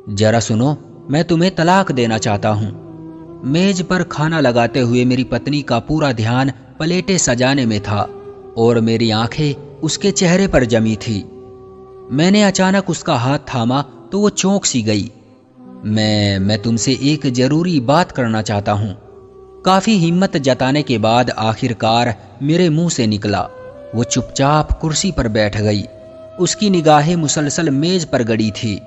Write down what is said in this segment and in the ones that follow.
जरा सुनो, मैं तुम्हें तलाक देना चाहता हूं। मेज पर खाना लगाते हुए मेरी पत्नी का पूरा ध्यान प्लेटें सजाने में था और मेरी आंखें उसके चेहरे पर जमी थी। मैंने अचानक उसका हाथ थामा तो वो चौंक सी गई। मैं तुमसे एक जरूरी बात करना चाहता हूं। काफी हिम्मत जताने के बाद आखिरकार मेरे मुंह से निकला। वो चुपचाप कुर्सी पर बैठ गई। उसकी निगाहें मुसलसल मेज पर गड़ी थी,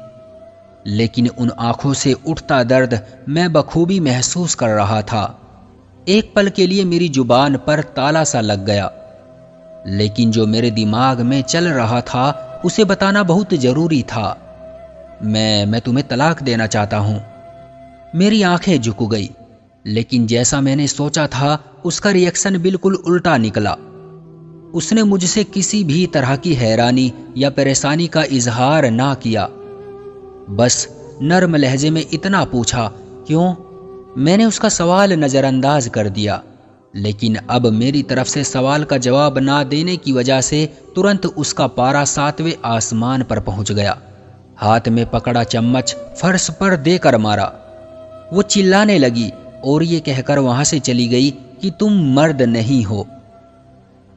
लेकिन उन आंखों से उठता दर्द मैं बखूबी महसूस कर रहा था। एक पल के लिए मेरी जुबान पर ताला सा लग गया, लेकिन जो मेरे दिमाग में चल रहा था उसे बताना बहुत जरूरी था। मैं तुम्हें तलाक देना चाहता हूं। मेरी आंखें झुक गई, लेकिन जैसा मैंने सोचा था उसका रिएक्शन बिल्कुल उल्टा निकला। उसने मुझसे किसी भी तरह की हैरानी या परेशानी का इजहार ना किया। बस नर्म लहजे में इतना पूछा, क्यों? मैंने उसका सवाल नजरअंदाज कर दिया, लेकिन अब मेरी तरफ से सवाल का जवाब ना देने की वजह से तुरंत उसका पारा 7वें आसमान पर पहुंच गया। हाथ में पकड़ा चम्मच फर्श पर देकर मारा। वो चिल्लाने लगी और ये कहकर वहां से चली गई कि तुम मर्द नहीं हो।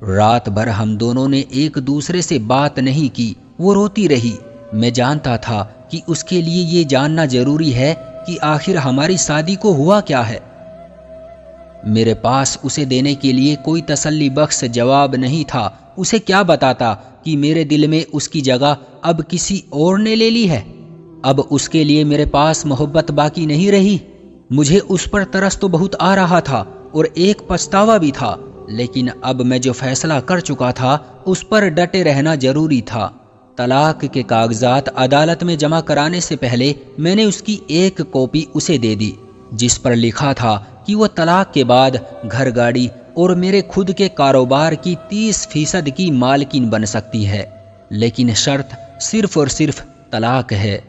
रात भर हम दोनों ने एक दूसरे से बात नहीं की। वो रोती रही। मैं जानता था कि उसके लिए ये जानना जरूरी है कि आखिर हमारी शादी को हुआ क्या है। मेरे पास उसे देने के लिए कोई तसल्ली बख्श जवाब नहीं था। उसे क्या बताता कि मेरे दिल में उसकी जगह अब किसी और ने ले ली है। अब उसके लिए मेरे पास मोहब्बत बाकी नहीं रही। मुझे उस पर तरस तो बहुत आ रहा था और एक पछतावा भी था, लेकिन अब मैं जो फैसला कर चुका था उस पर डटे रहना जरूरी था। तलाक के कागजात अदालत में जमा कराने से पहले मैंने उसकी एक कॉपी उसे दे दी, जिस पर लिखा था कि वो तलाक के बाद घर, गाड़ी और मेरे खुद के कारोबार की 30% की मालकिन बन सकती है, लेकिन शर्त सिर्फ और सिर्फ तलाक है।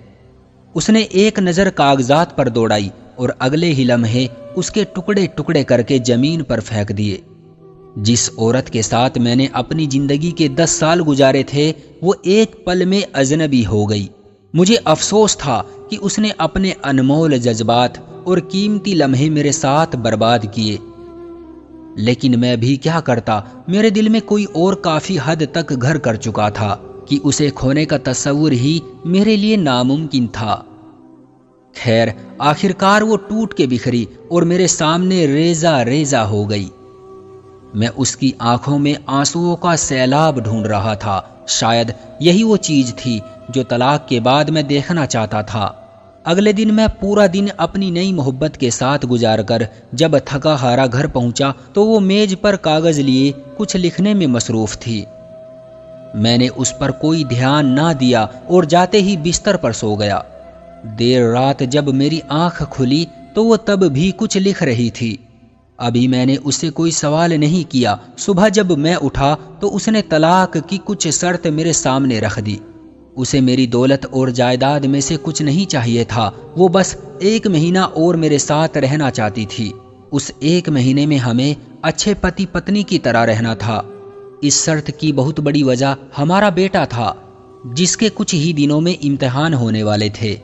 उसने एक नज़र कागजात पर दौड़ाई और अगले ही लम्हे उसके टुकड़े टुकड़े करके जमीन पर फेंक दिए। जिस औरत के साथ मैंने अपनी जिंदगी के 10 साल गुजारे थे वो एक पल में अजनबी हो गई। मुझे अफसोस था कि उसने अपने अनमोल जज्बात और कीमती लम्हे मेरे साथ बर्बाद किए, लेकिन मैं भी क्या करता। मेरे दिल में कोई और काफी हद तक घर कर चुका था कि उसे खोने का तस्वुर ही मेरे लिए नामुमकिन था। खैर, आखिरकार वो टूट के बिखरी और मेरे सामने रेजा रेजा हो गई। मैं उसकी आंखों में आंसुओं का सैलाब ढूंढ रहा था। शायद यही वो चीज थी जो तलाक के बाद मैं देखना चाहता था। अगले दिन मैं पूरा दिन अपनी नई मोहब्बत के साथ गुजारकर जब थका हारा घर पहुंचा तो वो मेज पर कागज लिए कुछ लिखने में मसरूफ थी। मैंने उस पर कोई ध्यान ना दिया और जाते ही बिस्तर पर सो गया। देर रात जब मेरी आंख खुली तो वो तब भी कुछ लिख रही थी। अभी मैंने उससे कोई सवाल नहीं किया। सुबह जब मैं उठा तो उसने तलाक की कुछ शर्त मेरे सामने रख दी। उसे मेरी दौलत और जायदाद में से कुछ नहीं चाहिए था। वो बस 1 महीना और मेरे साथ रहना चाहती थी। उस 1 महीने में हमें अच्छे पति पत्नी की तरह रहना था। इस शर्त की बहुत बड़ी वजह हमारा बेटा था, जिसके कुछ ही दिनों में इम्तिहान होने वाले थे।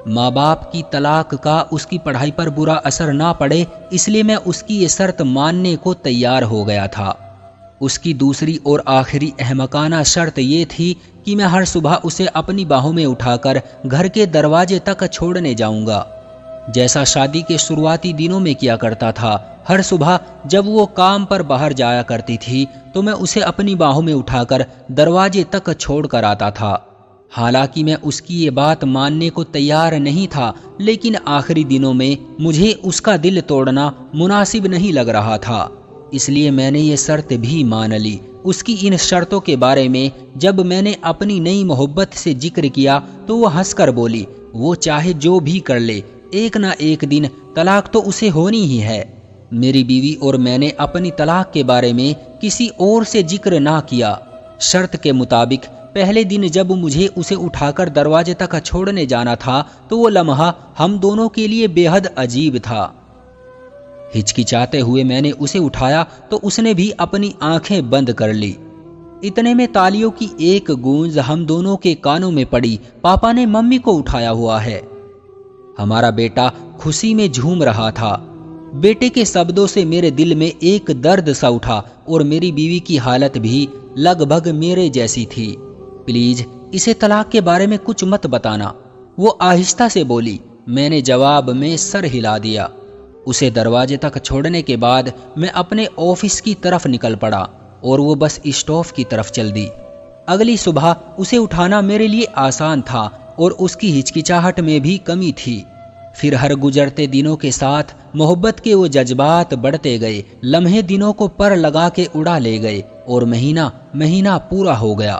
माँ बाप की तलाक का उसकी पढ़ाई पर बुरा असर ना पड़े, इसलिए मैं उसकी ये शर्त मानने को तैयार हो गया था। उसकी दूसरी और आखिरी अहमकाना शर्त ये थी कि मैं हर सुबह उसे अपनी बाहों में उठाकर घर के दरवाजे तक छोड़ने जाऊंगा, जैसा शादी के शुरुआती दिनों में किया करता था। हर सुबह जब वो काम पर बाहर जाया करती थी तो मैं उसे अपनी बाहों में उठाकर दरवाजे तक छोड़ कर आता था। हालांकि मैं उसकी ये बात मानने को तैयार नहीं था, लेकिन आखिरी दिनों में मुझे उसका दिल तोड़ना मुनासिब नहीं लग रहा था, इसलिए मैंने ये शर्त भी मान ली। उसकी इन शर्तों के बारे में जब मैंने अपनी नई मोहब्बत से जिक्र किया तो वो हंसकर बोली, वो चाहे जो भी कर ले, एक ना एक दिन तलाक तो उसे होनी ही है। मेरी बीवी और मैंने अपनी तलाक के बारे में किसी और से जिक्र ना किया। शर्त के मुताबिक पहले दिन जब मुझे उसे उठाकर दरवाजे तक छोड़ने जाना था तो वो लम्हा हम दोनों के लिए बेहद अजीब था। हिचकिचाते हुए मैंने उसे उठाया तो उसने भी अपनी आंखें बंद कर ली। इतने में तालियों की एक गूंज हम दोनों के कानों में पड़ी। पापा ने मम्मी को उठाया हुआ है। हमारा बेटा खुशी में झूम रहा था। बेटे के शब्दों से मेरे दिल में एक दर्द सा उठा और मेरी बीवी की हालत भी लगभग मेरे जैसी थी। प्लीज इसे तलाक के बारे में कुछ मत बताना, वो आहिस्ता से बोली। मैंने जवाब में सर हिला दिया। उसे दरवाजे तक छोड़ने के बाद मैं अपने ऑफिस की तरफ निकल पड़ा और वो बस स्टॉप की तरफ चल दी। अगली सुबह उसे उठाना मेरे लिए आसान था और उसकी हिचकिचाहट में भी कमी थी। फिर हर गुजरते दिनों के साथ मोहब्बत के वो जज्बात बढ़ते गए। लम्हे दिनों को पर लगा के उड़ा ले गए और महीना महीना पूरा हो गया।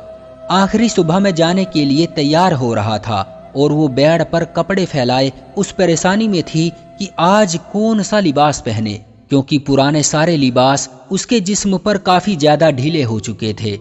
आखिरी सुबह मैं जाने के लिए तैयार हो रहा था और वो बेड पर कपड़े फैलाए उस परेशानी में थी कि आज कौन सा लिबास पहने, क्योंकि पुराने सारे लिबास उसके जिस्म पर काफी ज्यादा ढीले हो चुके थे।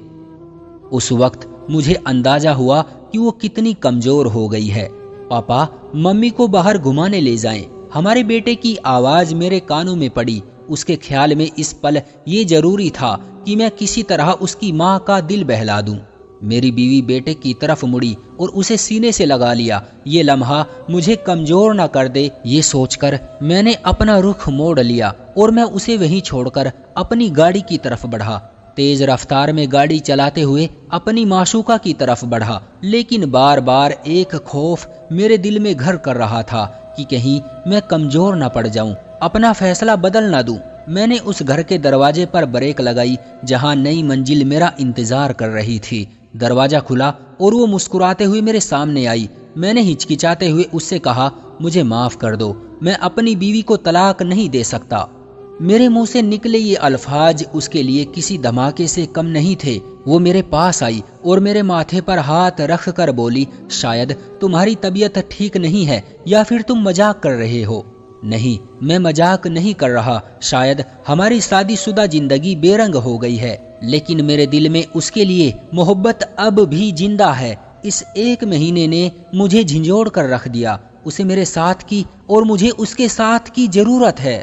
उस वक्त मुझे अंदाजा हुआ कि वो कितनी कमजोर हो गई है। पापा, मम्मी को बाहर घुमाने ले जाएं। हमारे बेटे की आवाज मेरे कानों में पड़ी। उसके ख्याल में इस पल ये जरूरी था कि मैं किसी तरह उसकी माँ का दिल बहला दूं। मेरी बीवी बेटे की तरफ मुड़ी और उसे सीने से लगा लिया। ये लम्हा मुझे कमजोर न कर दे, ये सोचकर मैंने अपना रुख मोड़ लिया और मैं उसे वहीं छोड़कर अपनी गाड़ी की तरफ बढ़ा। तेज रफ्तार में गाड़ी चलाते हुए अपनी माशूका की तरफ बढ़ा, लेकिन बार बार एक खौफ मेरे दिल में घर कर रहा था कि कहीं मैं कमजोर न पड़ जाऊं, अपना फैसला बदल न दूं। मैंने उस घर के दरवाजे पर ब्रेक लगाई जहां नई मंजिल मेरा इंतजार कर रही थी। दरवाजा खुला और वो मुस्कुराते हुए मेरे सामने आई। मैंने हिचकिचाते हुए उससे कहा, मुझे माफ कर दो, मैं अपनी बीवी को तलाक नहीं दे सकता। मेरे मुंह से निकले ये अल्फाज उसके लिए किसी धमाके से कम नहीं थे। वो मेरे पास आई और मेरे माथे पर हाथ रख कर बोली, शायद तुम्हारी तबीयत ठीक नहीं है या फिर तुम मजाक कर रहे हो। नहीं, मैं मजाक नहीं कर रहा। शायद हमारी शादीशुदा जिंदगी बेरंग हो गई है, लेकिन मेरे दिल में उसके लिए मोहब्बत अब भी जिंदा है। इस एक महीने ने मुझे झिंझोड़ कर रख दिया। उसे मेरे साथ की और मुझे उसके साथ की जरूरत है।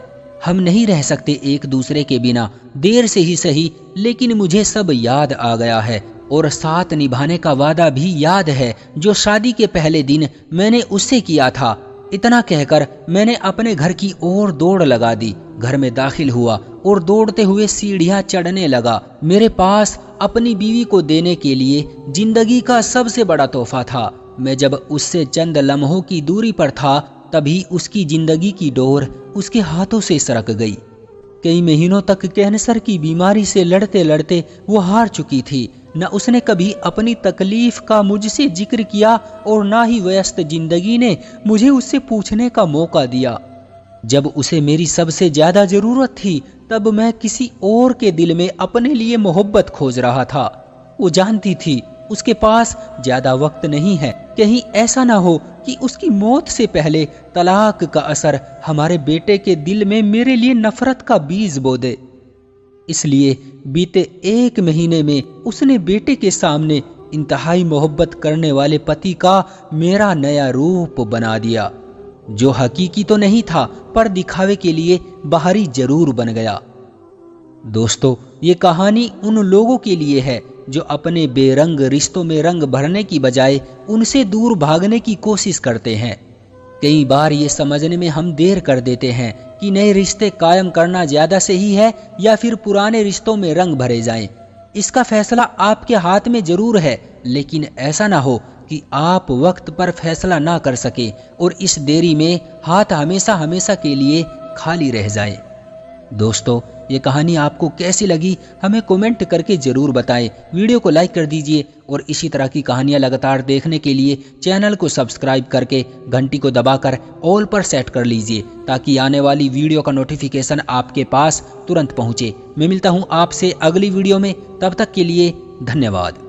हम नहीं रह सकते एक दूसरे के बिना। देर से ही सही, लेकिन मुझे सब याद आ गया है और साथ निभाने का वादा भी याद है जो शादी के पहले दिन मैंने उससे किया था। इतना कहकर मैंने अपने घर की ओर दौड़ लगा दी। घर में दाखिल हुआ और दौड़ते हुए सीढ़ियां चढ़ने लगा। मेरे पास अपनी बीवी को देने के लिए जिंदगी का सबसे बड़ा तोहफा था। मैं जब उससे चंद लम्हों की दूरी पर था तभी उसकी जिंदगी की डोर उसके हाथों से सरक गई। कई महीनों तक कैंसर की बीमारी से लड़ते लड़ते वो हार चुकी थी। न उसने कभी अपनी तकलीफ का मुझसे जिक्र किया और ना ही व्यस्त जिंदगी ने मुझे उससे पूछने का मौका दिया। जब उसे मेरी सबसे ज्यादा जरूरत थी तब मैं किसी और के दिल में अपने लिए मोहब्बत खोज रहा था। वो जानती थी उसके पास ज्यादा वक्त नहीं है। कहीं ऐसा ना हो कि उसकी मौत से पहले तलाक का असर हमारे बेटे के दिल में मेरे लिए नफरत का बीज बो दे। इसलिए बीते एक महीने में उसने बेटे के सामने इंतहाई मोहब्बत करने वाले पति का मेरा नया रूप बना दिया, जो हकीकी तो नहीं था पर दिखावे के लिए बाहरी जरूर बन गया। दोस्तों, ये कहानी उन लोगों के लिए है जो अपने बेरंग रिश्तों में रंग भरने की बजाय उनसे दूर भागने की कोशिश करते हैं। कई बार ये समझने में हम देर कर देते हैं कि नए रिश्ते कायम करना ज्यादा सही है या फिर पुराने रिश्तों में रंग भरे जाएं। इसका फैसला आपके हाथ में जरूर है, लेकिन ऐसा ना हो कि आप वक्त पर फैसला ना कर सके और इस देरी में हाथ हमेशा हमेशा के लिए खाली रह जाए। दोस्तों, ये कहानी आपको कैसी लगी हमें कमेंट करके जरूर बताएं। वीडियो को लाइक कर दीजिए और इसी तरह की कहानियां लगातार देखने के लिए चैनल को सब्सक्राइब करके घंटी को दबाकर ऑल पर सेट कर लीजिए ताकि आने वाली वीडियो का नोटिफिकेशन आपके पास तुरंत पहुंचे। मैं मिलता हूं आपसे अगली वीडियो में, तब तक के लिए धन्यवाद।